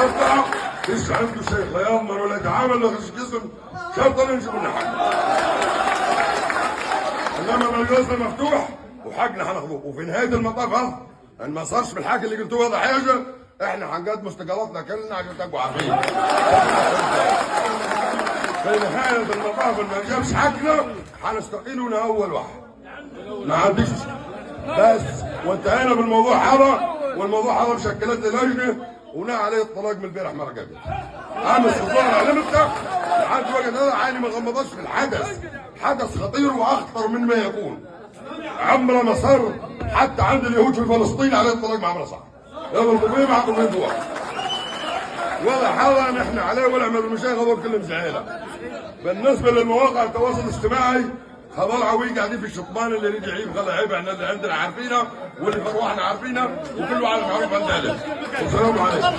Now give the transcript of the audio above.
يطلع فيش عنده شيء، لا يضمن ولا يتعامل ولا جسم شرط ننجم لنا حق. انما لو الجسم مفتوح وحقنا هناخذوه، وفي نهايه المطاف هذا ان ما صارش بالحكي اللي قلتوه هذا حاجه، احنا هنقدم استقالاتنا كلنا عشان تبقوا عارفين. في نهايه المطاف ان ما جابش حقنا هنستقيل اول واحد. ما عنديش بس، وانتهينا بالموضوع هذا، والموضوع هذا مشكلت لي لجنه ونهى عليه الطلاق من البارح مره قبل. امس الظهر علمتك لحد وقت هذا عيني ما غمضتش في الحدث، حدث خطير واخطر من ما يكون. عمره ما صار حتى عند اليهود في فلسطين عليه الطلاق ما عمره صار. يضربوا فيه مع قبل دول. ولا حالا نحن عليه ولا احنا بالمشايخ هذول كلهم زعيله. بالنسبه للمواقع التواصل الاجتماعي هذول عوي قاعدين في الشطبان اللي رجع يعيب غلا عيب، احنا اللي عندنا عارفينها واللي في ارواحنا عارفينها وكل واحد معروف عن ذلك. والسلام عليكم.